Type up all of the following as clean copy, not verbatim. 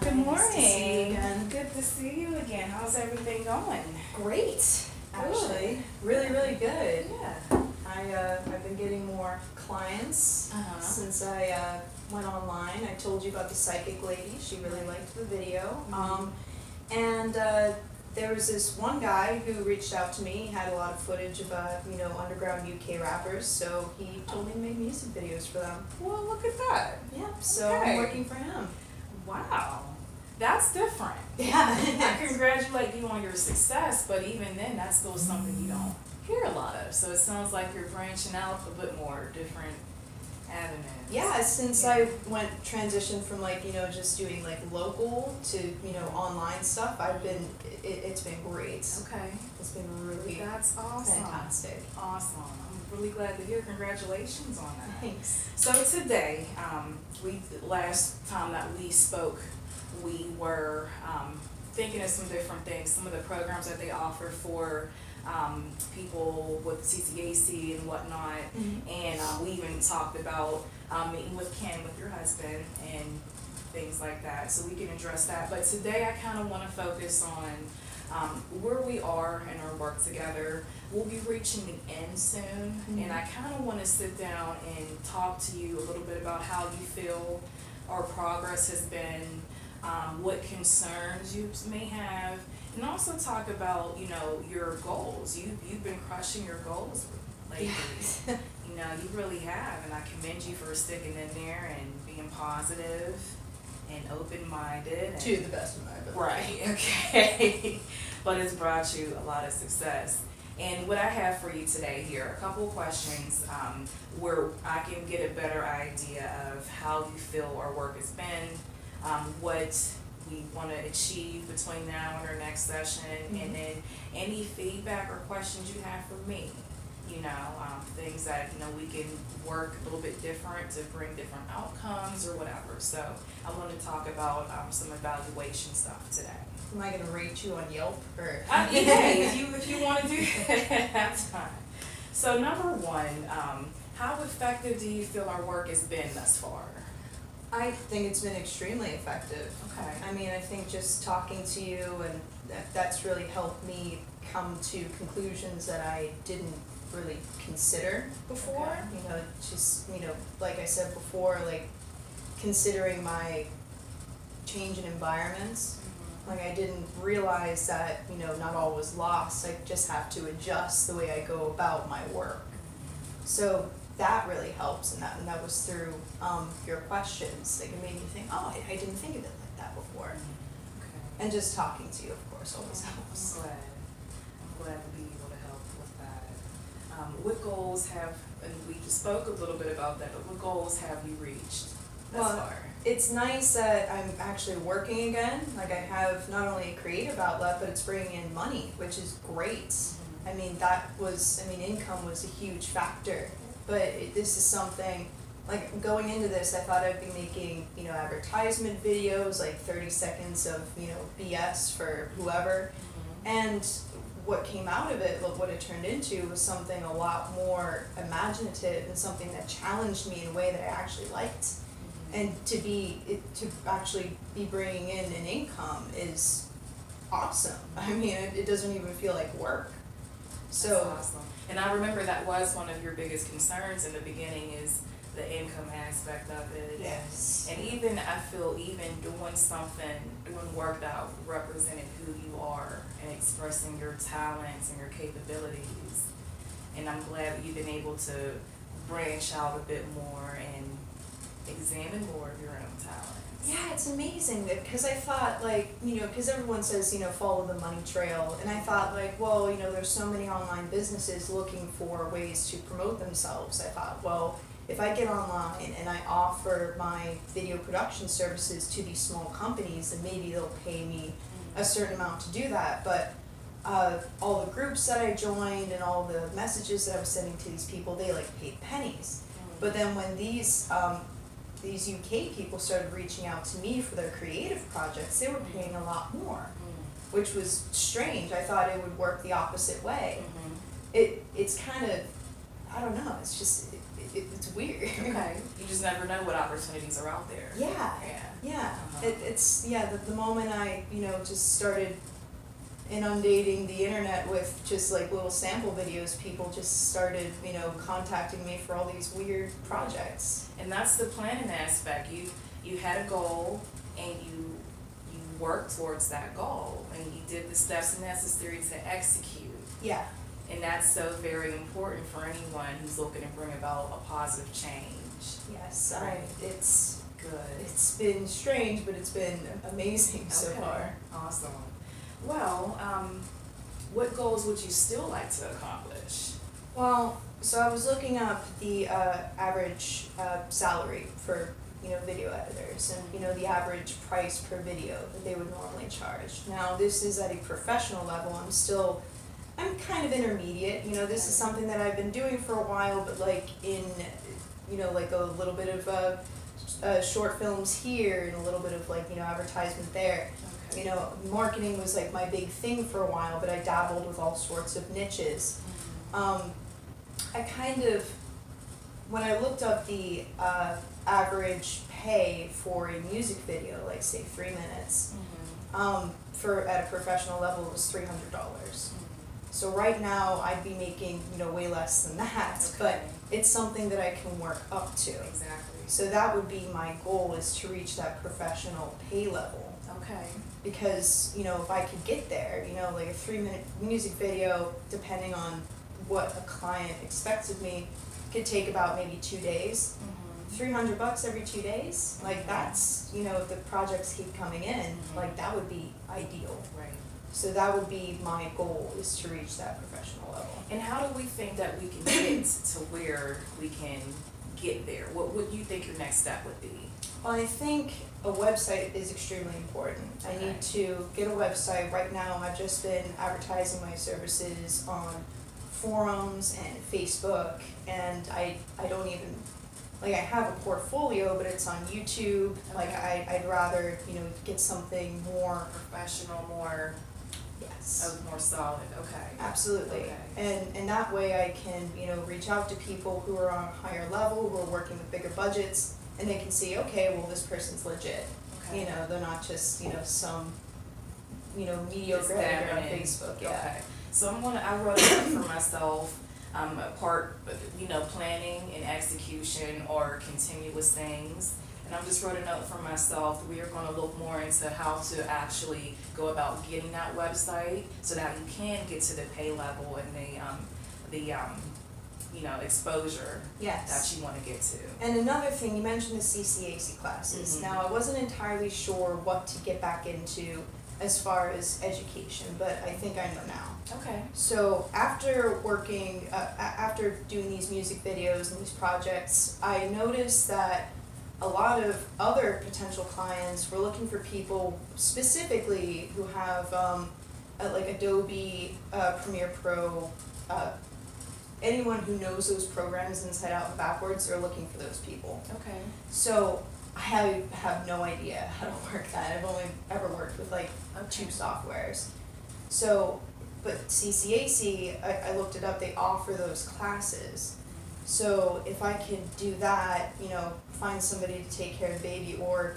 Good Nice to see you morning. again. Good to see you again. How's everything going? Great, actually. Really good. Yeah. I've been getting more clients Uh-huh. since I went online. I told you about the psychic lady. She really liked the video. Mhm. And there was this one guy who reached out to me. He had a lot of footage of underground UK rappers, so he told me to make music videos for them. Well, look at that. Yep. So Okay. I'm working for him. Wow. That's different. I Yeah. congratulate you on your success, but even then, that's still something you don't hear a lot of. So it sounds like you're branching out a bit more, different avenues. Yeah, since Yeah. I transitioned from just doing local to online stuff, it's been great. Okay. It's been really That's awesome. fantastic. Awesome. I'm really glad to hear. Congratulations on that. Thanks. So today, last time that we spoke, we were thinking of some different things, some of the programs that they offer for people with CCAC and whatnot, and we even talked about meeting with Ken, with your husband, and things like that, so we can address that. But today I kind of want to focus on where we are in our work together. We'll be reaching the end soon, and I kind of want to sit down and talk to you a little bit about how you feel our progress has been, what concerns you may have, and also talk about, your goals. You've been crushing your goals lately. You really have, and I commend you for sticking in there and being positive and open-minded. And To the best of my ability. right, okay. But it's brought you a lot of success. And what I have for you today here, a couple of questions where I can get a better idea of how you feel our work has been, what we want to achieve between now and our next session, and then any feedback or questions you have for me. Things that, we can work a little bit different to bring different outcomes or whatever. So I want to talk about some evaluation stuff today. Am I gonna rate you on Yelp or? Yeah, if you want to do that, that's fine. So number one, how effective do you feel our work has been thus far? I think it's been extremely effective. Okay. I mean, I think just talking to you and that's really helped me come to conclusions that I didn't really consider before. Okay. Like I said before, considering my change in environments. Like I didn't realize that, not all was lost. I just have to adjust the way I go about my work. So that really helps, and that was through your questions. Like it made me think, oh, I didn't think of it like that before. Okay. And just talking to you, of course, always helps. I'm glad to be able to help with that. What goals have, and we just spoke a little bit about that, but what goals have you reached thus Well, far? It's nice that I'm actually working again. Like I have not only a creative outlet, but it's bringing in money, which is great. I mean, income was a huge factor. But this is something, like going into this, I thought I'd be making, advertisement videos, like 30 seconds of, BS for whoever. And what came out of it, what it turned into, was something a lot more imaginative and something that challenged me in a way that I actually liked. And to actually be bringing in an income is awesome. I mean, it doesn't even feel like work. So That's awesome. And I remember that was one of your biggest concerns in the beginning, is the income aspect of it. yes. And even, I feel, even doing work that represented who you are and expressing your talents and your capabilities. And I'm glad that you've been able to branch out a bit more and examine more of your own talents. Yeah, it's amazing because I thought because everyone says, follow the money trail. And I thought well, there's so many online businesses looking for ways to promote themselves. I thought, well, if I get online and I offer my video production services to these small companies, then maybe they'll pay me a certain amount to do that. But all the groups that I joined and all the messages that I was sending to these people, they paid pennies. But then when these UK people started reaching out to me for their creative projects, they were paying a lot more, which was strange. I thought it would work the opposite way. It's kind of, I don't know, it's just, it's weird. Okay. You just never know what opportunities are out there. Yeah. Yeah. Yeah. Uh-huh. It's the moment I, just started inundating the internet with just like little sample videos, people just started, contacting me for all these weird projects. And that's the planning aspect. You had a goal and you worked towards that goal and you did the steps necessary to execute. Yeah. And that's so very important for anyone who's looking to bring about a positive change. Yes. Right. It's Good. been strange, but it's been amazing so Okay. far. Awesome. Well, what goals would you still like to accomplish? Well, so I was looking up the average salary for video editors and the average price per video that they would normally charge. Now this is at a professional level. I'm kind of intermediate. This is something that I've been doing for a while, but like in like a little bit of short films here and a little bit of like advertisement there. Okay. Marketing was like my big thing for a while, but I dabbled with all sorts of niches. I kind of, when I looked up the average pay for a music video, like say 3 minutes, for at a professional level it was $300. So right now I'd be making way less than that, but it's something that I can work up to. Exactly. So that would be my goal, is to reach that professional pay level. Okay. Because if I could get there, like a 3-minute music video, depending on what a client expects of me, could take about maybe 2 days. $300 every 2 days, like that's if the projects keep coming in, like that would be ideal. Right. So that would be my goal, is to reach that professional level. And how do we think that we can get to where we can get there? What would you think your next step would be? Well, I think a website is extremely important. I Okay. need to get a website. Right now I've just been advertising my services on forums and Facebook, and I don't even, like, I have a portfolio, but it's on YouTube. Like I'd rather, get something more Professional, more more solid. Okay. Absolutely. Okay. And that way I can, reach out to people who are on a higher level, who are working with bigger budgets, and they can see, okay, well, this person's legit. Okay. They're not just, some, mediocre Just editor on dabbing in. Facebook. Yeah. Okay. So I wrote it up for myself. Part, planning and execution are continuous things. And I just wrote a note for myself. We are going to look more into how to actually go about getting that website so that you can get to the pay level and the exposure Yes. that you want to get to. And another thing, you mentioned the CCAC classes. Mhm. Now, I wasn't entirely sure what to get back into as far as education, but I think I know now. Okay. So after working, after doing these music videos and these projects, I noticed that a lot of other potential clients were looking for people specifically who have like Adobe Premiere Pro. Anyone who knows those programs inside out and backwards, they're looking for those people. Okay. So I have no idea how to work that. I've only ever worked with like 2 softwares. So, but CCAC, I looked it up, they offer those classes. So if I can do that, find somebody to take care of the baby, or,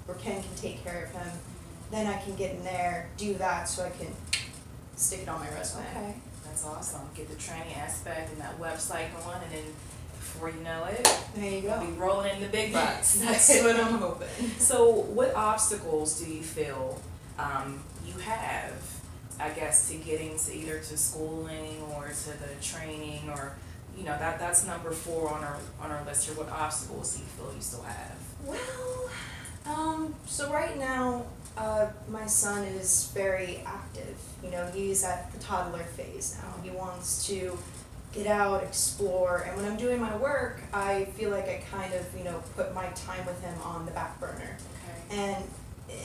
or Ken can take care of him, then I can get in there, do that so I can stick it on my resume. Okay. That's awesome. Get the training aspect and that website going, and then before you know it, There you you'll go. be rolling in the big bucks. That's what I'm hoping. So what obstacles do you feel you have, I guess, to getting to either to schooling or to the training, or that's number 4 on our list here. What obstacles do you feel you still have? Well, so right now, my son is very active. He's at the toddler phase now. He wants to get out, explore, and when I'm doing my work, I feel like I kind of, put my time with him on the back burner. Okay.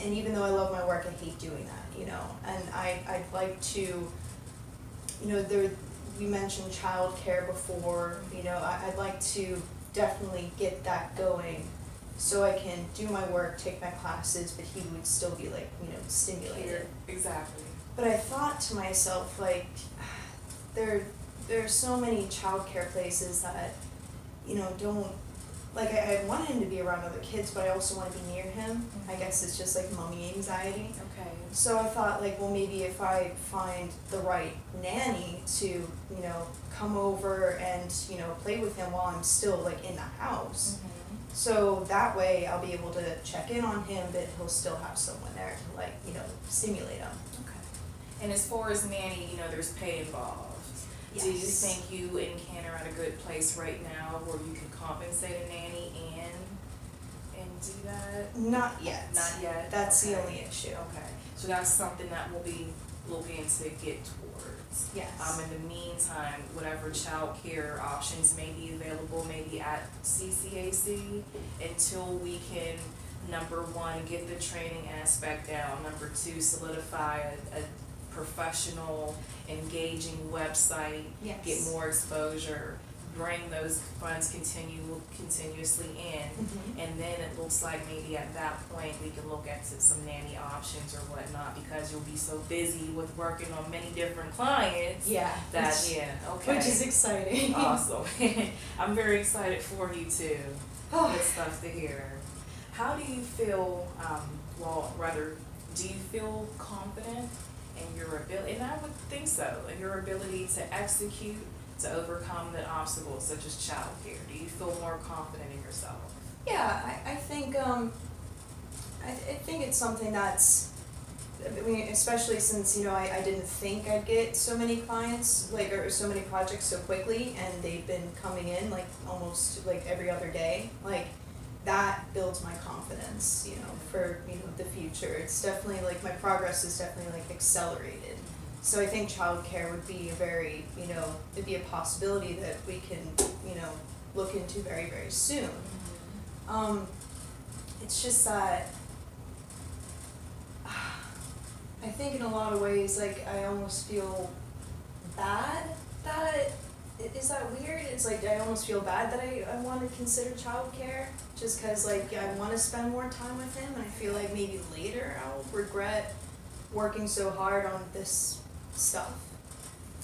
And even though I love my work, I hate doing that, and I'd like to, we mentioned childcare before, I'd like to definitely get that going so I can do my work, take my classes, but he would still be like, stimulated. Exactly. But I thought to myself, like, there are so many childcare places that, don't, like, I want him to be around other kids, but I also want to be near him. I guess it's just like mommy anxiety. Okay. So I thought, like, well, maybe if I find the right nanny to, come over and, play with him while I'm still, like, in the house. So that way I'll be able to check in on him, but he'll still have someone there to, like, stimulate him. Okay. And as far as nanny, there's pay involved. Yes. Do you think you and Ken are at a good place right now where you can compensate a nanny and do that? Not yet. Not yet? That's Okay. the only issue. Okay, so that's something that we'll be looking to get towards. Yes. In the meantime, whatever childcare options may be available, maybe at CCAC, until we can, number one, get the training aspect down, number two, solidify a professional, engaging website, Yes. get more exposure, bring those funds continuously in, and then it looks like maybe at that point we can look at some nanny options or whatnot, because you'll be so busy with working on many different clients. Yeah. Okay. Which is exciting. Awesome. I'm very excited for you too. Oh. Good stuff to hear. How do you feel, do you feel confident in your ability, and I would think so, in your ability to execute, to overcome the obstacles such as childcare? Do you feel more confident in yourself? Yeah, I think I think it's something that's, I mean, especially since I didn't think I'd get so many clients, like, or so many projects so quickly, and they've been coming in like almost like every other day. Like, that builds my confidence, for the future. It's definitely like my progress is definitely like accelerated. So I think childcare would be a very, it'd be a possibility that we can, look into very, very soon. It's just that I think in a lot of ways, like, I almost feel bad that, is that weird? It's like I almost feel bad that I want to consider childcare, just because, like, I want to spend more time with him, and I feel like maybe later I'll regret working so hard on this stuff.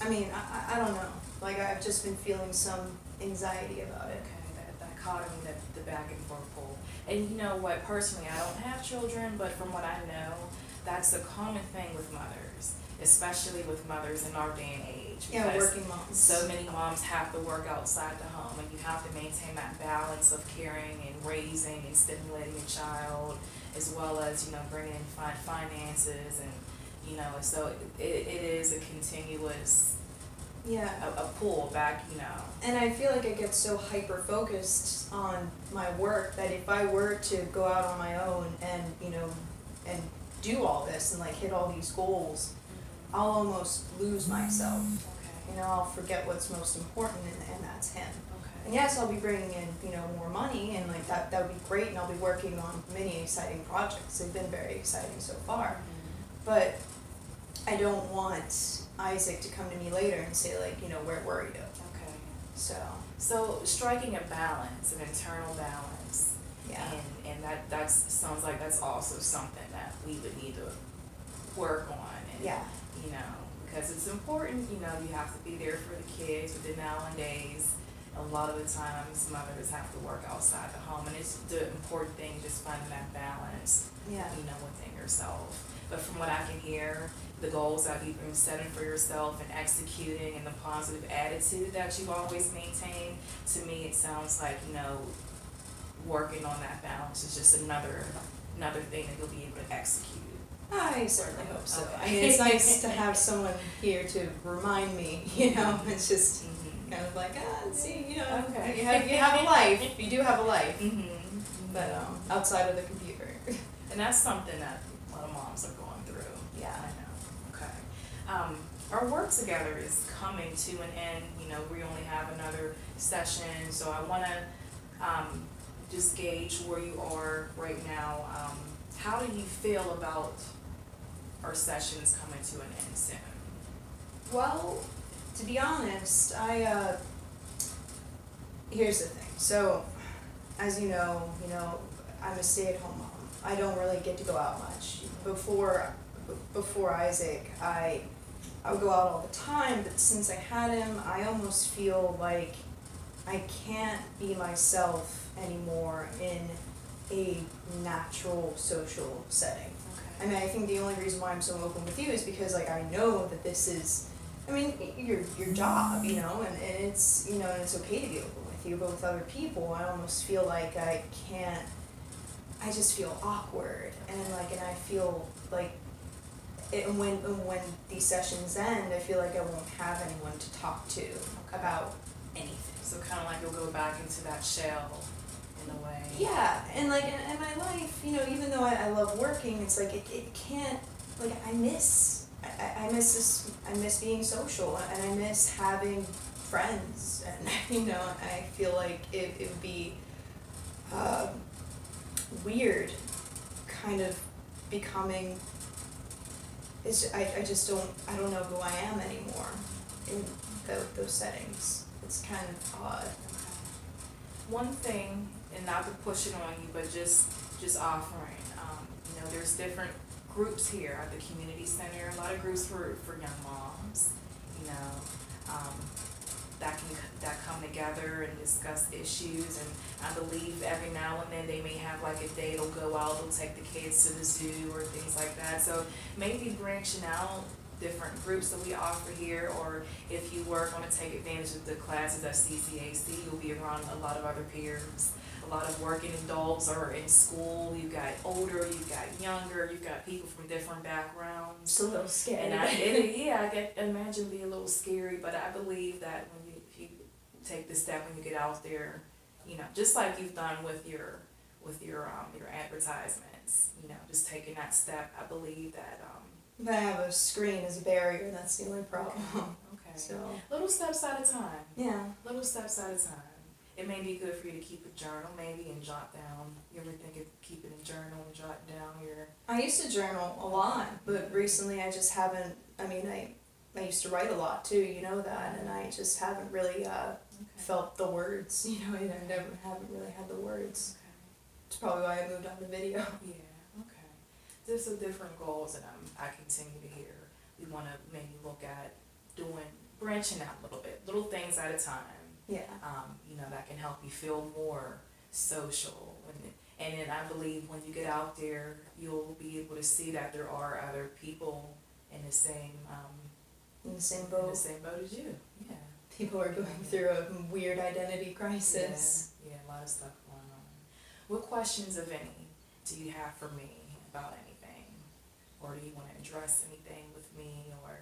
I mean, I don't know. Like, I've just been feeling some anxiety about it. Okay, that dichotomy, the back and forth pull. And you know what, personally, I don't have children, but from what I know, that's a common thing with mothers, especially with mothers in our day and age. Yeah, because working moms. so many moms have to work outside the home, and you have to maintain that balance of caring and raising and stimulating a child, as well as, bringing in finances, and, so it is a continuous, Yeah. a pull back, And I feel like I get so hyper focused on my work that if I were to go out on my own and, and do all this and, like, hit all these goals, I'll almost lose myself. Okay. I'll forget what's most important, and that's him. Okay. And yes, I'll be bringing in, more money, and, like, that would be great, and I'll be working on many exciting projects. They've been very exciting so far. But I don't want Isaac to come to me later and say, like, where were you? Okay. So, striking a balance, an internal balance. yeah. And that sounds like that's also something that we would need to work on, and, Yeah. because it's important, you have to be there for the kids, but then nowadays, a lot of the times, mothers have to work outside the home, and it's the important thing, just finding that balance, Yeah. within yourself. But from what I can hear, the goals that you've been setting for yourself and executing, and the positive attitude that you always maintain, to me, it sounds like, working on that balance is just another thing that you'll be able to execute. I certainly hope so. Okay. I mean, it's nice to have someone here to remind me, it's just kind of like, see, Okay. you have a life, you do have a life, but outside of the computer. And that's something that a lot of moms are going through. Yeah. I know. Okay. Our work together is coming to an end. We only have another session, so I want to just gauge where you are right now. How do you feel about our sessions coming to an end soon? Well, to be honest, here's the thing. So, as you know, I'm a stay-at-home mom. I don't really get to go out much. Before Isaac, I would go out all the time, but since I had him, I almost feel like I can't be myself anymore in a natural social setting. I Okay. mean, I think the only reason why I'm so open with you is because like I know that this is, I mean, your job, you know, and it's, you know, and it's okay to be open with you, but with other people, I almost feel like I can't, I just feel awkward, and I feel like, and when these sessions end, I feel like I won't have anyone to talk to about anything. So kind of like you'll go back into that shell in a way. Yeah, and like in my life, you know, even though I love working, it's like it can't, like I miss this, I miss being social, and I miss having friends, and you know, I feel like it would be weird kind of becoming, I just I don't know who I am anymore in those settings. It's kind of odd. Okay. One thing, and not to push it on you, but just offering, you know, there's different groups here at the community center, a lot of groups for young moms, you know, that come together and discuss issues, and I believe every now and then they may have like a day they'll go out, they'll take the kids to the zoo or things like that, so maybe branching out different groups that we offer here, or if you were gonna take advantage of the classes at CCAC, you'll be around a lot of other peers. A lot of working adults are in school, you've got older, you've got younger, you've got people from different backgrounds. It's a little scary. And I can imagine it be a little scary, but I believe that if you take the step when you get out there, you know, just like you've done with your advertisements, you know, just taking that step, I believe that But I have a screen as a barrier, that's the only problem. okay. So Little steps at a time. yeah. Little steps at a time. It may be good for you to keep a journal maybe and jot down. You ever think of keeping a journal and jotting down your I used to journal a lot, but recently I just haven't, I mean, I used to write a lot too, you know that, and I just haven't really felt the words, you know, and I haven't really had the words. Okay. It's probably why I moved on to video. Yeah, okay. There's some different goals that I continue to hear. We wanna maybe look at branching out a little bit, little things at a time. Yeah. You know, that can help you feel more social. And then I believe when you get out there, you'll be able to see that there are other people in the same In the same in boat. the same boat as you. Yeah. People are going through a weird identity crisis. Yeah, a lot of stuff going on. What questions, if any, do you have for me about anything? Or do you want to address anything with me, or?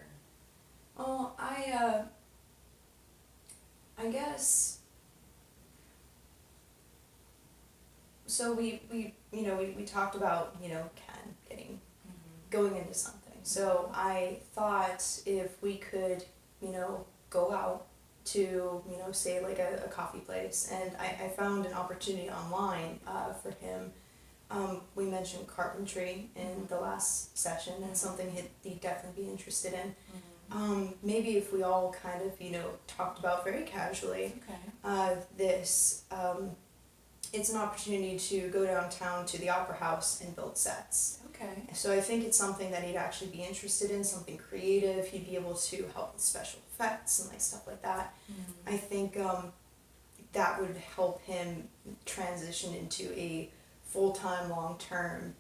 Oh, I guess, so we you know, we talked about, you know, Ken going into something. So I thought if we could, you know, go out to, you know, say like a coffee place, and I found an opportunity online for him. We mentioned carpentry in the last session, and something he'd definitely be interested in. Maybe if we all kind of, you know, talked about very casually Okay. it's an opportunity to go downtown to the Opera House and build sets. Okay. So I think it's something that he'd actually be interested in, something creative. He'd be able to help with special effects and like stuff like that. I think that would help him transition into a full-time, long-term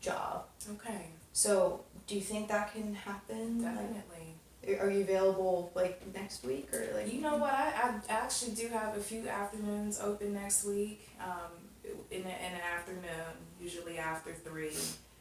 job. Okay. So do you think that can happen? Definitely. Like, are you available like next week, or like? You know what? I actually do have a few afternoons open next week. In the afternoon, usually after 3.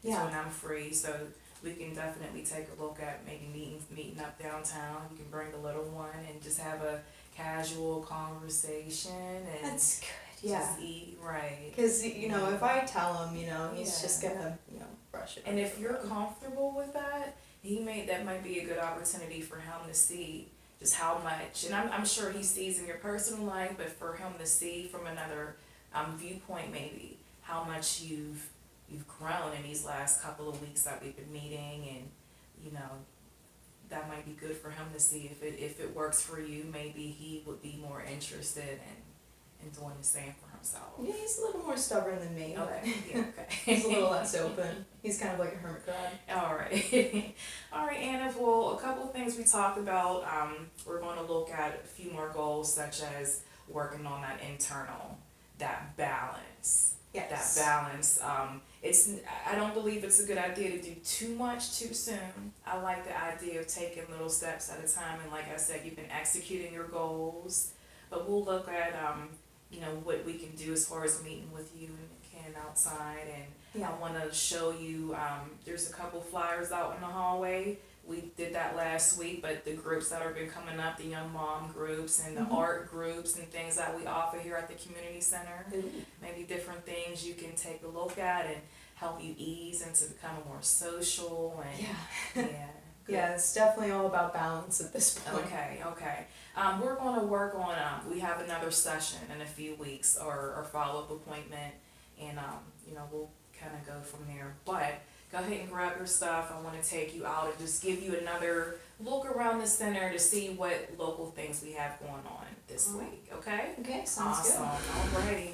Yeah. So when I'm free, so we can definitely take a look at maybe meeting up downtown. You can bring the little one and just have a casual conversation and That's good. Yeah. just eat right. Because, you know, if I tell him, you know, he's Yeah. just gonna, you know, brush it. And if under the you're rug. comfortable with that, that might be a good opportunity for him to see just how much, and I'm sure he sees in your personal life, but for him to see from another viewpoint maybe how much you've grown in these last couple of weeks that we've been meeting, and you know, that might be good for him to see if it works for you. Maybe he would be more interested in doing the same for himself. Yeah, he's a little more stubborn than me. Okay. But Yeah, okay. he's a little less open. He's kind of like a hermit crab. All right. All right, Anna. Well, a couple of things we talked about. We're going to look at a few more goals, such as working on that internal, that balance. Yes. That balance. I don't believe it's a good idea to do too much too soon. I like the idea of taking little steps at a time, and like I said, you've been executing your goals, but we'll look at, what we can do as far as meeting with you and Ken outside, and Yeah. I wanna show you, there's a couple flyers out in the hallway. We did that last week, but the groups that have been coming up, the young mom groups and the Mhm. art groups and things that we offer here at the community center, Ooh. maybe different things you can take a look at and help you ease into becoming more social and, Yeah. yeah. good. Yeah, it's definitely all about balance at this point. Okay. We're gonna work on, we have another session in a few weeks, or follow-up appointment, and, we'll kinda go from there. But go ahead and grab your stuff. I wanna take you out and just give you another look around the center to see what local things we have going on this Alright. week, okay? Okay, sounds good. Awesome, alrighty.